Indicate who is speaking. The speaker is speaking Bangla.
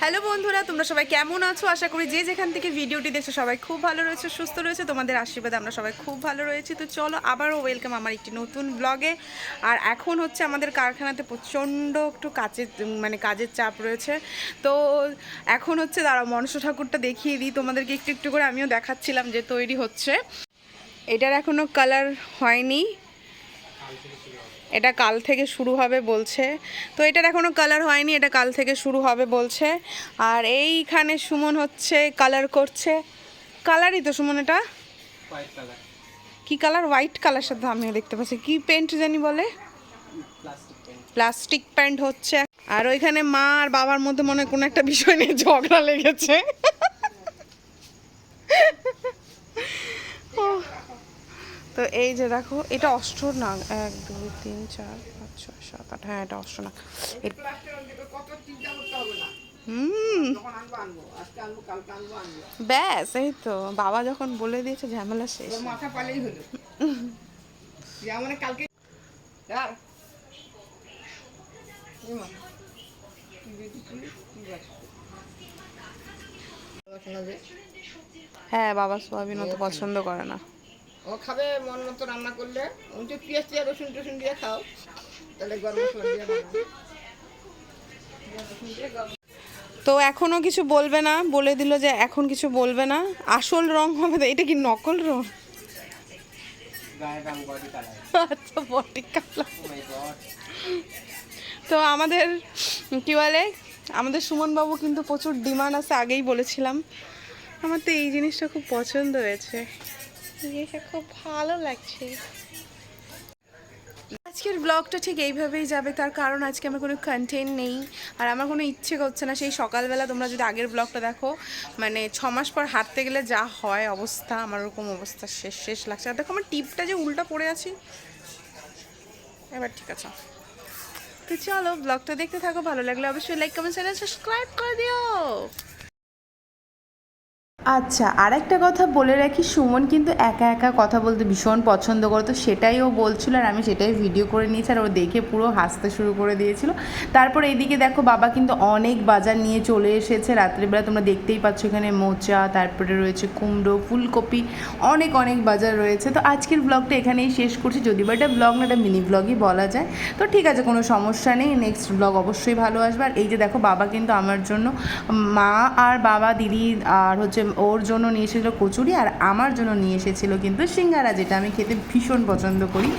Speaker 1: হ্যালো বন্ধুরা, তোমরা সবাই কেমন আছো? আশা করি যে যেখান থেকে ভিডিওটি দেখছো সবাই খুব ভালো রয়েছে, সুস্থ রয়েছে। তোমাদের আশীর্বাদে আমরা সবাই খুব ভালো রয়েছি। তো চলো আবারও ওয়েলকাম আমার একটি নতুন ব্লগে। আর এখন হচ্ছে আমাদের কারখানাতে প্রচণ্ড একটু কাজের চাপ রয়েছে। তো এখন হচ্ছে দাঁড়াও মনসা ঠাকুরটা দেখিয়ে দিই তোমাদেরকে একটু একটু করে। আমিও দেখাচ্ছিলাম যে তৈরি হচ্ছে। এটার এখনও কালার হয়নি, এটা কাল থেকে শুরু হবে বলছে। তো এটার এখনও কালার হয়নি, এটা কাল থেকে শুরু হবে বলছে। আর এইখানে সুমন হচ্ছে কালার করছে। কালারই তো সুমন, এটা কি কালার? হোয়াইট কালার সাথে আমিও দেখতে পাচ্ছি। কি পেন্ট জানি বলে, প্লাস্টিক পেন্ট হচ্ছে। আর ওইখানে মা আর বাবার মধ্যে মনে হয় কোনো একটা বিষয় নিয়ে ঝগড়া লেগেছে। তো এই যে দেখো, এটা অষ্টনাগ, 1 2 3 4 5 6 7 8, হ্যাঁ এটা অষ্টনাগ। ব্যাস এই তো, বাবা যখন বলে দিয়েছে ঝামেলা শেষ। মাথা পালেই হলো। কালকে হ্যাঁ, বাবা সোয়াবিন অত পছন্দ করে না।
Speaker 2: ও খাবে মন মতো রান্না করলে, একটু পেঁয়াজ টিয়া রসুন টসুন দিয়ে খাও, তাহলে গরম মশলা দিয়ে
Speaker 1: তো এখনো কিছু বলবে না, বলে দিল যে এখন কিছু বলবে না। আসল রং হবে তো। এটা কি নকল রং? আচ্ছা, বডি কালার। তো আমাদের কি বলে, আমাদের সুমনবাবু কিন্তু প্রচুর ডিমান্ড আছে, আগেই বলেছিলাম। আমার তো এই জিনিসটা খুব পছন্দ হয়েছে, জিনিসটা খুব ভালো লাগছে। আজকের ব্লগটা ঠিক এইভাবেই যাবে, তার কারণ আজকে আমার কোনো কন্টেন্ট নেই। আর আমার কোনো ইচ্ছে করছে না। সেই সকালবেলা তোমরা যদি আগের ব্লগটা দেখো, মানে 6 মাস পর হাঁটতে গেলে যা হয় অবস্থা, আমার ওরকম অবস্থা শেষ শেষ লাগছে। আর দেখো আমার টিপটা যে উল্টা পড়ে আছি। এবার ঠিক আছে। তো চলো ব্লগটা দেখতে থাকো, ভালো লাগলে অবশ্যই লাইক কমেন্ট চ্যানেল সাবস্ক্রাইব করে দিও। আচ্ছা, আর একটা কথা বলে রাখি, সুমন কিন্তু একা একা কথা বলতে ভীষণ পছন্দ করতো, সেটাই ও বলছিল। আর আমি সেটাই ভিডিও করে নিয়েছি, আর ও দেখে পুরো হাসতে শুরু করে দিয়েছিল। তারপর এইদিকে দেখো, বাবা কিন্তু অনেক বাজার নিয়ে চলে এসেছে রাত্রিবেলা। তোমরা দেখতেই পাচ্ছ এখানে মোচা, তারপরে রয়েছে কুমড়ো, ফুলকপি, অনেক অনেক বাজার রয়েছে। তো আজকের ব্লগটা এখানেই শেষ করছি। যদি বা এটা ব্লগ না, এটা মিনি ব্লগই বলা যায়। তো ঠিক আছে, কোনো সমস্যা নেই, নেক্সট ব্লগ অবশ্যই ভালো আসবে। আর এই যে দেখো, বাবা কিন্তু আমার জন্য, মা আর বাবা, দিদি আর হচ্ছে ওর জন্য নিয়ে এসেছিলো কচুরি, আর আমার জন্য নিয়ে এসেছিলো কিন্তু সিঙ্গারা, যেটা আমি খেতে ভীষণ পছন্দ করি।